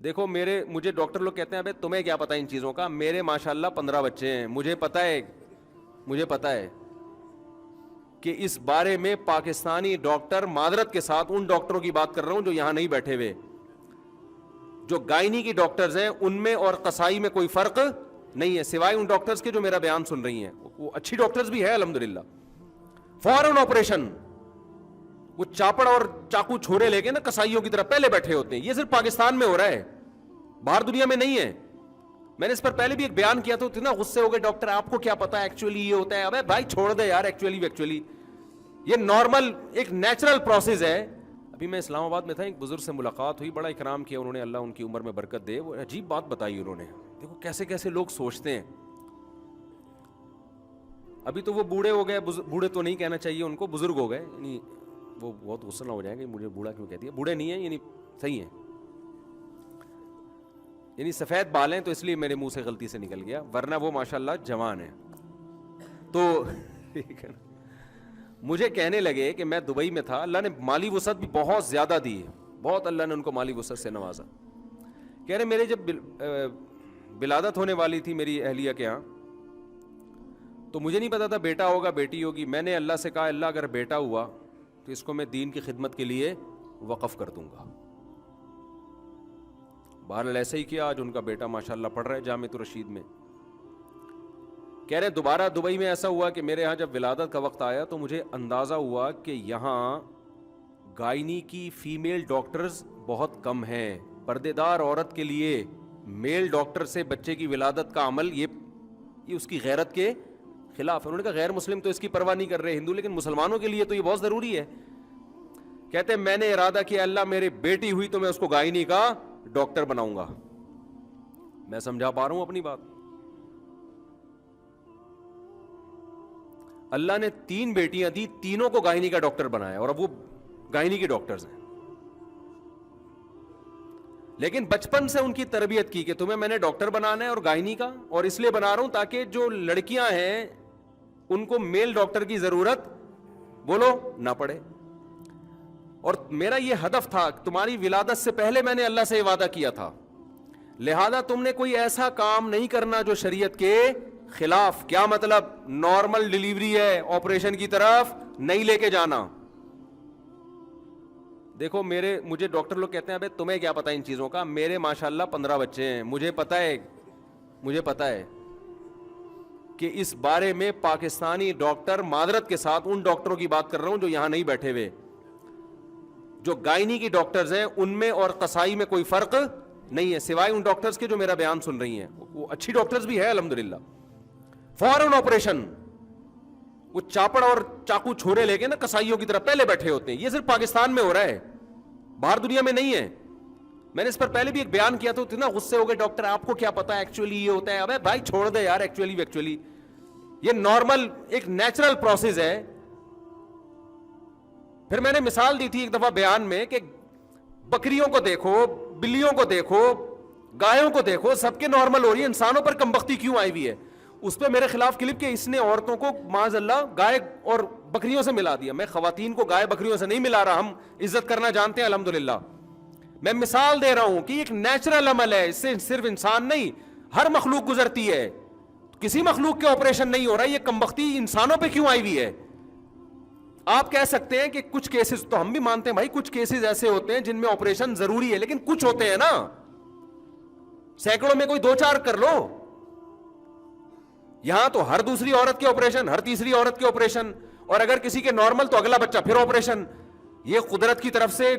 دیکھو مجھے ڈاکٹر لوگ کہتے ہیں ابے تمہیں کیا پتا ان چیزوں کا, میرے ماشاءاللہ 15 بچے ہیں, مجھے پتا ہے کہ اس بارے میں پاکستانی ڈاکٹر, معذرت کے ساتھ ان ڈاکٹروں کی بات کر رہا ہوں جو یہاں نہیں بیٹھے ہوئے, جو گائنی کی ڈاکٹرز ہیں ان میں اور قصائی میں کوئی فرق نہیں ہے, سوائے ان ڈاکٹرز کے جو میرا بیان سن رہی ہیں. وہ اچھی ڈاکٹرز بھی ہے الحمدللہ. فوراً آپریشن, وہ چاپڑ اور چاقو چھوڑے لے کے نا قصائیوں کی طرح پہلے بیٹھے ہوتے ہیں. یہ صرف پاکستان میں ہو رہا ہے, باہر دنیا میں نہیں ہے. میں نے اس پر پہلے بھی ایک بیان کیا, تو اتنا غصے ہو گئے ڈاکٹر آپ کو کیا پتا ایکچولی یہ ہوتا ہے. ابے بھائی چھوڑ دے یار, ایکچولی یہ نارمل ایک نیچرل پروسیس ہے. ابھی میں اسلام آباد میں تھا, ایک بزرگ سے ملاقات ہوئی, بڑا اکرام کیا انہوں نے, اللہ ان کی عمر میں برکت دے. وہ عجیب بات بتائی انہوں نے, دیکھو کیسے کیسے لوگ سوچتے ہیں. ابھی تو وہ بوڑھے ہو گئے, بوڑھے تو نہیں کہنا چاہیے ان کو, بزرگ ہو گئے, یعنی وہ بہت غصہ نہ ہو جائیں گے مجھے بوڑھا کیوں کہتی ہے, بوڑھے نہیں ہیں یعنی صحیح ہیں, یعنی سفید بال ہیں تو اس لیے میرے منہ سے غلطی سے نکل گیا, ورنہ وہ ماشاءاللہ جوان ہیں. تو مجھے کہنے لگے کہ میں دبئی میں تھا, اللہ نے مالی وسعت بھی بہت زیادہ دی ہے, بہت اللہ نے ان کو مالی وسعت سے نوازا. کہہ رہے میرے جب ولادت ہونے والی تھی میری اہلیہ کے ہاں, تو مجھے نہیں پتا تھا بیٹا ہوگا بیٹی ہوگی. میں نے اللہ سے کہا اللہ اگر بیٹا ہوا تو اس کو میں دین کی خدمت کے لیے وقف کر دوں گا. بہرحال ایسا ہی کیا, آج ان کا بیٹا ماشاءاللہ پڑھ رہا ہے جامعۃ الرشید میں. کہہ رہے دوبارہ دبئی میں ایسا ہوا کہ میرے ہاں جب ولادت کا وقت آیا تو مجھے اندازہ ہوا کہ یہاں گائنی کی فیمیل ڈاکٹرز بہت کم ہیں. پردے دار عورت کے لیے میل ڈاکٹر سے بچے کی ولادت کا عمل یہ اس کی غیرت کے خلاف ہے. انہوں نے کہا غیر مسلم تو اس کی پرواہ نہیں کر رہے ہندو, لیکن مسلمانوں کے لیے تو یہ بہت ضروری ہے. کہتے ہیں میں نے ارادہ کیا اللہ میری بیٹی ہوئی تو میں اس کو گائنی کا ڈاکٹر بناؤں گا. میں سمجھا پا رہا ہوں اپنی بات. اللہ نے 3 بیٹیاں دی, تینوں کو گائنی کا ڈاکٹر بنایا, اور اب وہ گائنی کی ڈاکٹرز ہیں. لیکن بچپن سے ان کی تربیت کی کہ تمہیں میں نے ڈاکٹر بنانا ہے اور گائنی کا, اور اس لیے بنا رہا ہوں تاکہ جو لڑکیاں ہیں ان کو میل ڈاکٹر کی ضرورت بولو نہ پڑے. اور میرا یہ ہدف تھا, تمہاری ولادت سے پہلے میں نے اللہ سے وعدہ کیا تھا, لہذا تم نے کوئی ایسا کام نہیں کرنا جو شریعت کے خلاف. کیا مطلب؟ نارمل ڈیلیوری ہے, آپریشن کی طرف نہیں لے کے جانا. دیکھو مجھے ڈاکٹر لوگ کہتے ہیں ابے تمہیں کیا پتا ان چیزوں کا, میرے ماشاءاللہ 15 بچے ہیں, مجھے پتا ہے کہ اس بارے میں پاکستانی ڈاکٹر, معذرت کے ساتھ ان ڈاکٹروں کی بات کر رہا ہوں جو یہاں نہیں بیٹھے ہوئے, جو گائنی کی ڈاکٹرز ہیں ان میں اور قصائی میں کوئی فرق نہیں ہے, سوائے ان ڈاکٹرز کے جو میرا بیان سن رہی ہیں. وہ اچھی ڈاکٹرز بھی ہے الحمدللہ. فوراً آپریشن, وہ چاپڑ اور چاقو چھوڑے لے کے نا قصائیوں کی طرح پہلے بیٹھے ہوتے ہیں. یہ صرف پاکستان میں ہو رہا ہے, باہر دنیا میں نہیں ہے. میں نے اس پر پہلے بھی ایک بیان کیا, تو اتنا غصے ہو گئے ڈاکٹر آپ کو کیا پتا ایکچولی یہ ہوتا ہے. ابے بھائی چھوڑ دے یار, ایکچولی یہ نارمل ایک نیچرل پروسیس ہے. پھر میں نے مثال دی تھی ایک دفعہ بیان میں کہ بکریوں کو دیکھو, بلیوں کو دیکھو, گایوں کو دیکھو, سب کے نارمل ہو رہی ہے, انسانوں پر کم بختی کیوں آئی ہوئی ہے. اس پہ میرے خلاف کلپ کہ اس نے عورتوں کو معاذ اللہ گائے اور بکریوں سے ملا دیا. میں خواتین کو گائے بکریوں سے نہیں ملا رہا, ہم عزت کرنا جانتے ہیں الحمدللہ. میں مثال دے رہا ہوں کہ ایک نیچرل عمل ہے, اس سے صرف انسان نہیں ہر مخلوق گزرتی ہے. کسی مخلوق کے آپریشن نہیں ہو رہا, یہ کم بختی انسانوں پہ کیوں آئی ہوئی ہے. آپ کہہ سکتے ہیں کہ کچھ کیسز, تو ہم بھی مانتے ہیں بھائی کچھ کیسز ایسے ہوتے ہیں جن میں آپریشن ضروری ہے, لیکن کچھ ہوتے ہیں نا, سینکڑوں میں کوئی 2-4 کر لو. یہاں تو ہر دوسری عورت کے آپریشن, ہر تیسری عورت کے آپریشن, اور اگر کسی کے نارمل تو اگلا بچہ پھر آپریشن. یہ قدرت کی طرف سے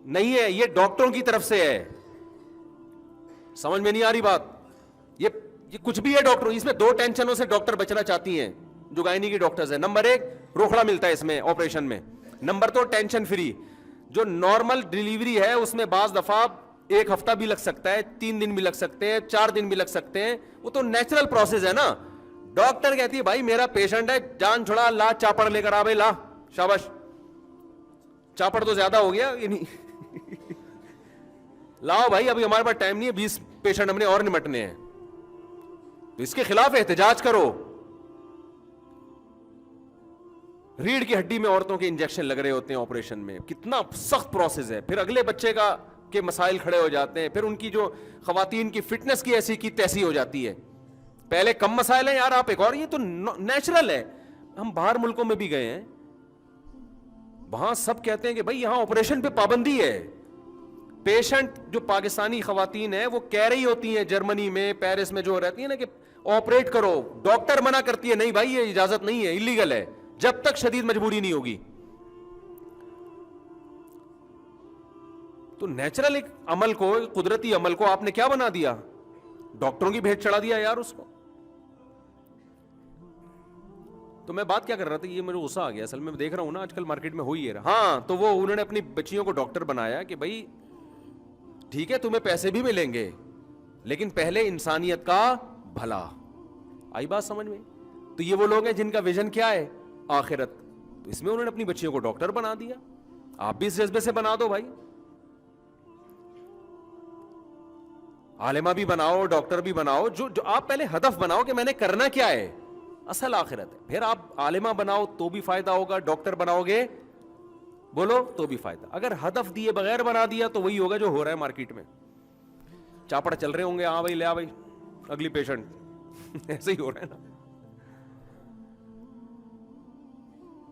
نہیں ہے, یہ ڈاکٹروں کی طرف سے ہے. سمجھ میں نہیں آ رہی بات؟ یہ کچھ بھی ہے ڈاکٹر, اس میں 2 ٹینشنوں سے ڈاکٹر بچنا چاہتی ہیں جو گائنی کی ڈاکٹرز ہیں. نمبر 1 روکھڑا ملتا ہے اس میں آپریشن میں, نمبر 2 ٹینشن فری. جو نارمل ڈیلیوری ہے اس میں بعض دفعہ 1 ہفتہ بھی لگ سکتا ہے, 3 دن بھی لگ سکتے ہیں, 4 دن بھی لگ سکتے ہیں, وہ تو نیچرل پروسیس ہے نا. ڈاکٹر کہتی ہے بھائی میرا پیشنٹ ہے, جان چھڑا, لا چاپڑ لے کر آ بھائی, لا شاباش, چاپڑ تو زیادہ ہو گیا, لاؤ بھائی ابھی ہمارے پاس ٹائم نہیں ہے, 20 پیشنٹ ہم نے اور نمٹنے ہیں. تو اس کے خلاف احتجاج کرو. ریڑھ کی ہڈی میں عورتوں کے انجیکشن لگ رہے ہوتے ہیں آپریشن میں, کتنا سخت پروسیس ہے. پھر اگلے بچے کا کے مسائل کھڑے ہو جاتے ہیں, پھر ان کی جو خواتین کی فٹنس کی ایسی کی تیسی ہو جاتی ہے. پہلے کم مسائل ہیں یار, آپ ایک اور, یہ تو نیچرل ہے. ہم باہر ملکوں میں بھی گئے ہیں, وہاں سب کہتے ہیں کہ بھائی یہاں آپریشن پہ پابندی ہے. پیشنٹ جو پاکستانی خواتین ہیں وہ کہہ رہی ہوتی ہیں جرمنی میں, پیرس میں جو رہتی ہیں نا کہ آپریٹ کرو, ڈاکٹر منع کرتی ہے نہیں بھائی یہ اجازت نہیں ہے, انلیگل ہے, جب تک شدید مجبوری نہیں ہوگی. تو نیچرل ایک عمل کو, قدرتی عمل کو آپ نے کیا بنا دیا, ڈاکٹروں کی بھیٹ چڑھا دیا یار اس کو. تو میں بات کیا کر رہا تھا, یہ مجھے غصہ آ گیا اصل میں دیکھ رہا ہوں نا آج کل مارکیٹ میں ہوئی ہے. ہاں تو وہ انہوں نے اپنی بچیوں کو ڈاکٹر بنایا کہ بھائی ٹھیک ہے تمہیں پیسے بھی ملیں گے لیکن پہلے انسانیت کا بھلا. آئی بات سمجھ میں؟ تو یہ وہ لوگ ہیں جن کا ویژن کیا ہے, آخرت. تو اس میں انہوں نے اپنی بچیوں کو ڈاکٹر بنا دیا. آپ بھی اس جذبے سے بنا دو بھائی, عالمہ بھی بناؤ, ڈاکٹر بھی بناؤ, جو آپ پہلے ہدف بناؤ کہ میں نے کرنا کیا ہے, اصل آخرت ہے. پھر آپ عالمہ بناؤ تو بھی فائدہ ہوگا, ڈاکٹر بناؤ گے بولو تو بھی فائدہ. اگر ہدف دیے بغیر بنا دیا تو وہی ہوگا جو ہو رہا ہے مارکیٹ میں, چاپڑ چل رہے ہوں گے, ہاں بھائی لے آ بھائی اگلی پیشنٹ, ایسے ہی ہو رہا ہے نا.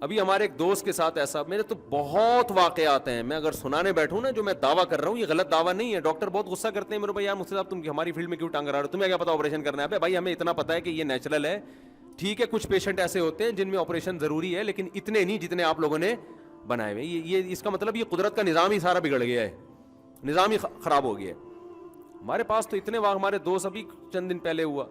ابھی ہمارے ایک دوست کے ساتھ ایسا, میرے تو بہت واقعات ہیں, میں اگر سنانے بیٹھوں نا جو میں دعویٰ کر رہا ہوں یہ غلط دعویٰ نہیں ہے. ڈاکٹر بہت غصہ کرتے ہیں میرے بھائی, یار مفتی صاحب تم ہماری فیلڈ میں کیوں ٹانگ رہے ہو, تمہیں کیا پتا آپریشن کرنا ہے. بھائی ہمیں اتنا پتا ہے کہ یہ نیچرل ہے, ٹھیک ہے کچھ پیشنٹ ایسے ہوتے ہیں جن میں آپریشن ضروری ہے لیکن اتنے نہیں جتنے آپ لوگوں نے بنائے ہوئے. یہ اس کا مطلب یہ قدرت کا نظام ہی سارا بگڑ گیا ہے, نظام ہی خراب ہو گیا ہے. ہمارے پاس تو اتنے ہمارے دوست ابھی چند دن پہلے ہوا,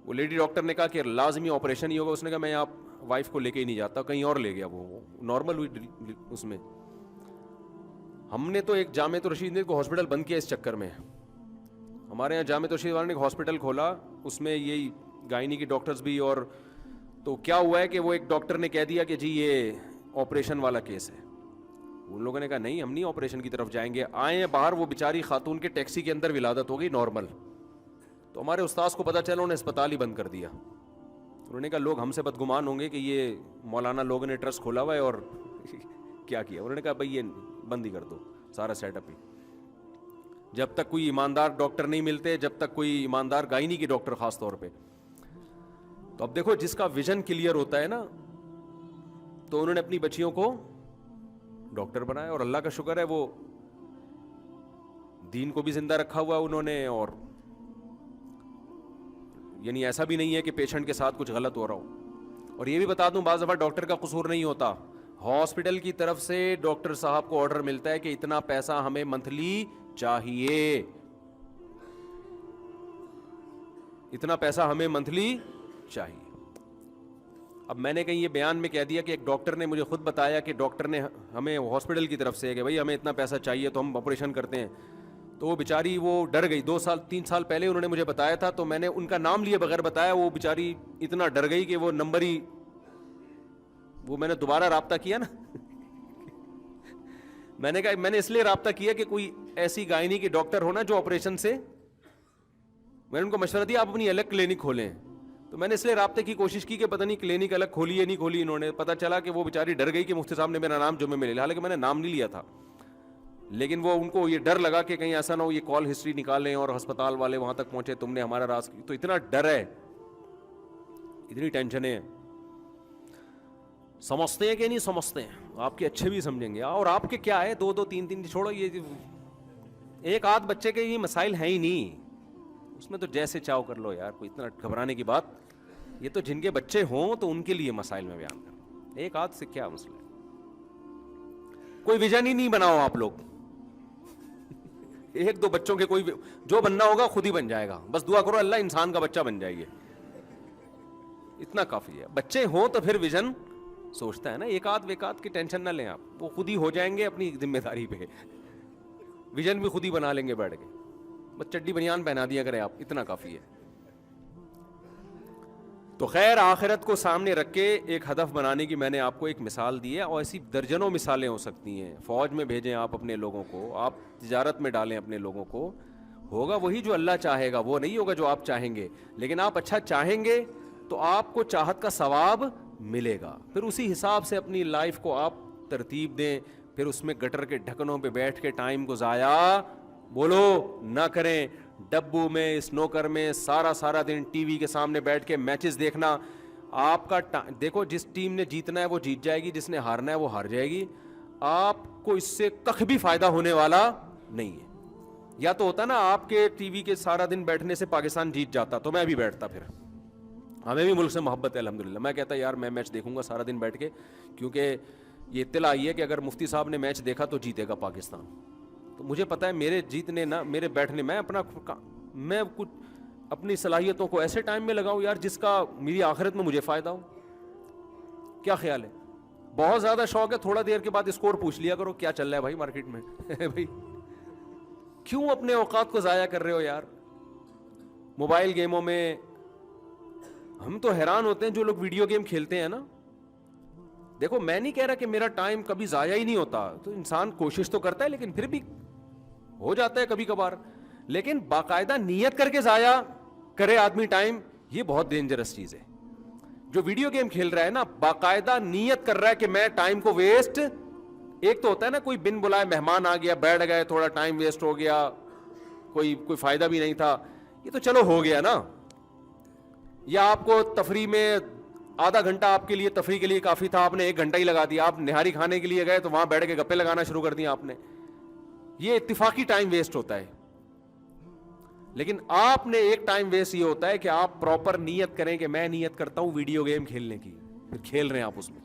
وہ لیڈی ڈاکٹر نے کہا کہ لازمی آپریشن ہی ہوگا. اس نے کہا میں آپ وائف کو لے کے ہی نہیں جاتا, کہیں اور لے گیا, وہ نارمل ہوئی اس میں. ہم نے تو ایک جامعۃ الرشید کو ہاسپٹل بند کیا اس چکر میں. ہمارے یہاں جامعۃ الرشید والے نے ایک ہاسپٹل کھولا, اس میں یہی گائنی کی ڈاکٹرز بھی, اور تو کیا ہوا ہے کہ وہ ایک ڈاکٹر نے کہہ دیا کہ جی یہ آپریشن والا کیس ہے. ان لوگوں نے کہا نہیں ہم نہیں آپریشن کی طرف جائیں گے. آئے ہیں باہر, وہ بیچاری خاتون کے ٹیکسی کے اندر ولادت ہو گئی نارمل. تو ہمارے استاذ کو پتہ چلا, انہوں نے اسپتال ہی بند کر دیا. انہوں نے کہا لوگ ہم سے بدگمان ہوں گے کہ یہ مولانا لوگوں نے ٹرسٹ کھولا ہوا ہے اور کیا کیا. انہوں نے کہا بھائی یہ بند ہی کر دو سارا سیٹ اپ ہی, جب تک کوئی ایماندار ڈاکٹر نہیں ملتے, جب تک کوئی ایماندار گائنی کی ڈاکٹر خاص طور پہ. تو اب دیکھو جس کا ویژن کلیئر ہوتا ہے نا, تو انہوں نے اپنی بچیوں کو ڈاکٹر بنایا, اور اللہ کا شکر ہے وہ دین کو بھی زندہ رکھا ہوا انہوں نے. اور یعنی ایسا بھی نہیں ہے کہ پیشنٹ کے ساتھ کچھ غلط ہو رہا ہو. اور یہ بھی بتا دوں بعض دفعہ ڈاکٹر کا قصور نہیں ہوتا, ہاسپٹل کی طرف سے ڈاکٹر صاحب کو آرڈر ملتا ہے کہ اتنا پیسہ ہمیں منتھلی چاہیے, اتنا پیسہ ہمیں منتھلی چاہیے. اب میں نے کہیں یہ بیان میں کہہ دیا کہ ایک ڈاکٹر نے مجھے خود بتایا کہ ڈاکٹر نے ہمیں ہاسپٹل کی طرف سے کہ بھائی ہمیں اتنا پیسہ چاہیے تو ہم آپریشن کرتے ہیں. تو وہ بیچاری وہ ڈر گئی, 2-3 سال پہلے انہوں نے مجھے بتایا تھا, تو میں نے ان کا نام لیے بغیر بتایا, وہ بیچاری اتنا ڈر گئی کہ وہ نمبر ہی, وہ میں نے دوبارہ رابطہ کیا نا میں نے کہا میں نے اس لیے رابطہ کیا کہ کوئی ایسی گائنی کی ڈاکٹر ہونا جو آپریشن سے, میں نے ان کو مشورہ دیا آپ اپنی الگ کلینک کھولیں. تو میں نے اس لیے رابطے کی کوشش کی کہ پتہ نہیں کلینک الگ کھولی ہے نہیں کھولی. انہوں نے پتہ چلا کہ وہ بیچاری ڈر گئی کہ مفتی صاحب نے میرا نام جمعے میں لے لیا, حالانکہ میں نے نام نہیں لیا تھا, لیکن وہ ان کو یہ ڈر لگا کہ کہیں ایسا نہ ہو یہ کال ہسٹری نکالیں اور ہسپتال والے وہاں تک پہنچے تم نے ہمارا راز. تو اتنا ڈر ہے, اتنی ٹینشنیں ہیں. سمجھتے ہیں کہ نہیں سمجھتے ہیں, آپ کے اچھے بھی سمجھیں گے. اور آپ کے کیا ہے 2-3 چھوڑو, یہ ایک آدھ بچے کے یہ مسائل ہیں ہی نہیں, اس میں تو جیسے چاہو کر لو یار, کوئی اتنا گھبرانے کی بات. یہ تو جن کے بچے ہوں تو ان کے لیے مسائل میں بیان کر رہا ہوں, ایک آدھ سے کیا مسئلہ ہے. کوئی ویژن ہی نہیں بناؤ آپ لوگ, 1-2 بچوں کے کوئی جو بننا ہوگا خود ہی بن جائے گا, بس دعا کرو اللہ انسان کا بچہ بن جائے, اتنا کافی ہے. بچے ہوں تو پھر ویژن سوچتا ہے نا, ایک آدھ کی ٹینشن نہ لیں آپ, وہ خود ہی ہو جائیں گے اپنی ذمہ داری پہ, ویژن بھی خود ہی بنا لیں گے بیٹھ کے, بس چڈی بنیان پہنا دیا کریں آپ, اتنا کافی ہے. تو خیر آخرت کو سامنے رکھ کے ایک ہدف بنانے کی میں نے آپ کو ایک مثال دی ہے, اور ایسی درجنوں مثالیں ہو سکتی ہیں. فوج میں بھیجیں آپ اپنے لوگوں کو, آپ تجارت میں ڈالیں اپنے لوگوں کو, ہوگا وہی جو اللہ چاہے گا, وہ نہیں ہوگا جو آپ چاہیں گے. لیکن آپ اچھا چاہیں گے تو آپ کو چاہت کا ثواب ملے گا, پھر اسی حساب سے اپنی لائف کو آپ ترتیب دیں, پھر اس میں گٹر کے ڈھکنوں پہ بیٹھ کے ٹائم کو ضائع بولو نہ کریں. ڈبو میں, اسنوکر میں سارا دن ٹی وی کے سامنے بیٹھ کے میچز دیکھنا, آپ کا دیکھو جس ٹیم نے جیتنا ہے وہ جیت جائے گی, جس نے ہارنا ہے وہ ہار جائے گی. آپ کو اس سے کخ بھی فائدہ ہونے والا نہیں ہے. یا تو ہوتا نا آپ کے ٹی وی کے سارا دن بیٹھنے سے پاکستان جیت جاتا تو میں بھی بیٹھتا, پھر ہمیں بھی ملک سے محبت ہے الحمدللہ. میں کہتا یار میں میچ دیکھوں گا سارا دن بیٹھ کے, کیونکہ یہ اطلاع آئی ہے کہ اگر مفتی صاحب نے میچ دیکھا تو جیتے گا پاکستان. تو مجھے پتا ہے میرے جیتنے نہ میرے بیٹھنے, میں کچھ اپنی صلاحیتوں کو ایسے ٹائم میں لگاؤں یار جس کا میری آخرت میں مجھے فائدہ ہو. کیا خیال ہے؟ بہت زیادہ شوق ہے, تھوڑا دیر کے بعد اسکور پوچھ لیا کرو کیا چل رہا ہے بھائی مارکیٹ میں. بھائی کیوں اپنے اوقات کو ضائع کر رہے ہو یار موبائل گیموں میں؟ ہم تو حیران ہوتے ہیں جو لوگ ویڈیو گیم کھیلتے ہیں نا. دیکھو میں نہیں کہہ رہا کہ میرا ٹائم کبھی ضائع ہی نہیں ہوتا, تو انسان کوشش تو کرتا ہے لیکن پھر بھی ہو جاتا ہے کبھی کبھار. لیکن باقاعدہ نیت کر کے ضائع کرے آدمی ٹائم, یہ بہت ڈینجرس چیز ہے. جو ویڈیو گیم کھیل رہا ہے نا باقاعدہ نیت کر رہا ہے کہ میں ٹائم کو ویسٹ, ایک تو ہوتا ہے نا کوئی بن بلائے مہمان آ گیا بیٹھ گئے تھوڑا ٹائم ویسٹ ہو گیا, کوئی فائدہ بھی نہیں تھا, یہ تو چلو ہو گیا نا. یا آپ کو تفریح میں آدھا گھنٹہ آپ کے لیے تفریح کے لیے کافی تھا, آپ نے 1 گھنٹہ ہی لگا دیا. آپ نہاری کھانے کے لیے گئے تو وہاں بیٹھ کے گپے لگانا شروع کر دیا آپ نے, یہ اتفاقی ٹائم ویسٹ ہوتا ہے. لیکن آپ نے ایک ٹائم ویسٹ یہ ہوتا ہے کہ آپ پراپر نیت کریں کہ میں نیت کرتا ہوں ویڈیو گیم کھیلنے کی, پھر کھیل رہے ہیں آپ اس میں.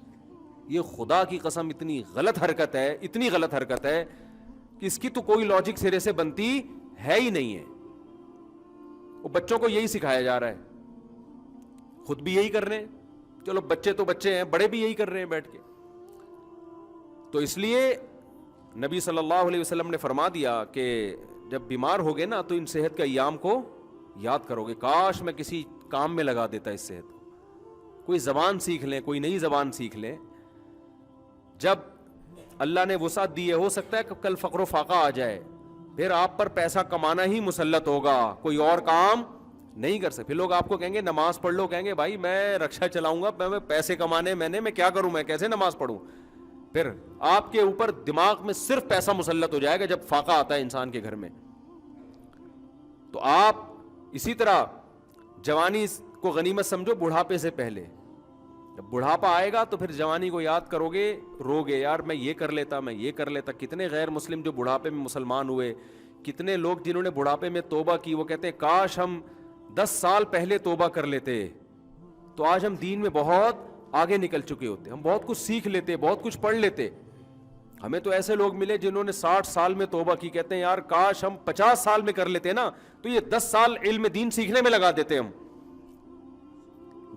یہ خدا کی قسم اتنی غلط حرکت ہے, اتنی غلط حرکت ہے کہ اس کی تو کوئی لاجک سرے سے بنتی ہے ہی نہیں ہے. وہ بچوں کو یہی سکھایا جا رہا ہے, خود بھی یہی کر رہے ہیں. چلو بچے تو بچے ہیں, بڑے بھی یہی کر رہے ہیں بیٹھ کے. تو اس لیے نبی صلی اللہ علیہ وسلم نے فرما دیا کہ جب بیمار ہوگے نا تو ان صحت کے ایام کو یاد کرو گے. کاش میں کسی کام میں لگا دیتا اس صحت کو, کوئی زبان سیکھ لیں, کوئی نئی زبان سیکھ لیں. جب اللہ نے وسعت دی ہے, ہو سکتا ہے کہ کل فقر و فاقہ آ جائے, پھر آپ پر پیسہ کمانا ہی مسلط ہوگا, کوئی اور کام نہیں کر سکتے. پھر لوگ آپ کو کہیں گے نماز پڑھ لو, کہیں گے بھائی میں رکشا چلاؤں گا, میں پیسے کمانے میں کیا کروں, میں کیسے نماز پڑھوں. پھر آپ کے اوپر دماغ میں صرف پیسہ مسلط ہو جائے گا جب فاقہ آتا ہے انسان کے گھر میں. تو آپ اسی طرح جوانی کو غنیمت سمجھو بڑھاپے سے پہلے. جب بڑھاپا آئے گا تو پھر جوانی کو یاد کرو گے, رو گے یار میں یہ کر لیتا, میں یہ کر لیتا. کتنے غیر مسلم جو بڑھاپے میں مسلمان ہوئے, کتنے لوگ جنہوں نے بڑھاپے میں توبہ کی, وہ کہتے ہیں کاش ہم 10 سال پہلے توبہ کر لیتے تو آج ہم دین میں بہت آگے نکل چکے ہوتے, ہم بہت کچھ سیکھ لیتے, بہت کچھ پڑھ لیتے. ہمیں تو ایسے لوگ ملے جنہوں نے 60 سال میں توبہ کی, کہتے ہیں یار کاش ہم 50 سال میں کر لیتے نا تو یہ 10 سال علم دین سیکھنے میں لگا دیتے ہم.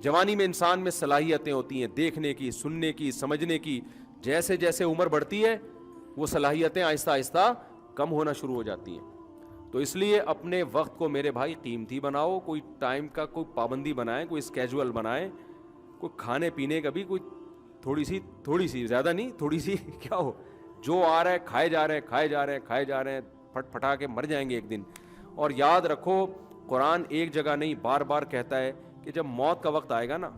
جوانی میں انسان میں صلاحیتیں ہوتی ہیں دیکھنے کی, سننے کی, سمجھنے کی. جیسے جیسے عمر بڑھتی ہے وہ صلاحیتیں آہستہ آہستہ کم ہونا شروع ہو جاتی ہیں. تو اس لیے اپنے وقت کو میرے بھائی قیمتی بناؤ, کوئی ٹائم کا کوئی پابندی بنائیں, کوئی اسکیجول بنائیں, کوئی کھانے پینے کا بھی کوئی تھوڑی سی زیادہ نہیں, تھوڑی سی کیا ہو, جو آ رہا ہے کھائے جا رہے ہیں, پھٹ پھٹا کے مر جائیں گے ایک دن. اور یاد رکھو قرآن ایک جگہ نہیں بار بار کہتا ہے کہ جب موت کا وقت آئے گا نا,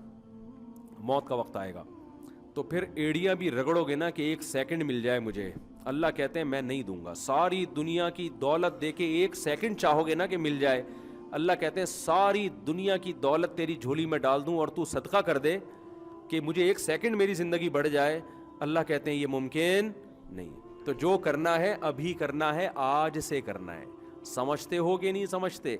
موت کا وقت آئے گا تو پھر ایڑیاں بھی رگڑو گے نا کہ 1 سیکنڈ مل جائے مجھے. اللہ کہتے ہیں میں نہیں دوں گا. ساری دنیا کی دولت دے کے 1 سیکنڈ چاہو گے نا کہ مل جائے, اللہ کہتے ہیں ساری دنیا کی دولت تیری جھولی میں ڈال دوں اور تو صدقہ کر دے کہ مجھے 1 سیکنڈ میری زندگی بڑھ جائے. اللہ کہتے ہیں یہ ممکن نہیں. تو جو کرنا ہے ابھی کرنا ہے, آج سے کرنا ہے. سمجھتے ہو کہ نہیں سمجھتے؟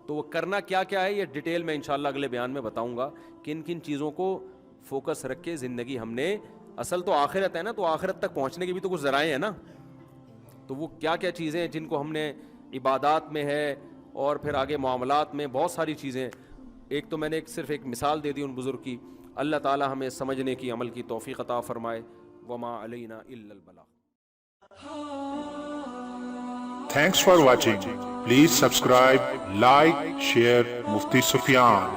تو وہ کرنا کیا کیا ہے یہ ڈیٹیل میں انشاءاللہ اگلے بیان میں بتاؤں گا. کن کن چیزوں کو فوکس رکھ کے زندگی ہم نے, اصل تو آخرت ہے نا, تو آخرت تک پہنچنے کے بھی تو کچھ ذرائع ہیں نا. تو وہ کیا کیا چیزیں ہیں جن کو ہم نے عبادات میں ہے اور پھر آگے معاملات میں بہت ساری چیزیں. ایک تو میں نے صرف ایک مثال دے دی ان بزرگ کی. اللہ تعالی ہمیں سمجھنے کی عمل کی توفیق عطا فرمائے. وما علینا الا البلاغ. Thanks for watching. Please subscribe, like, share Mufti Sufyan.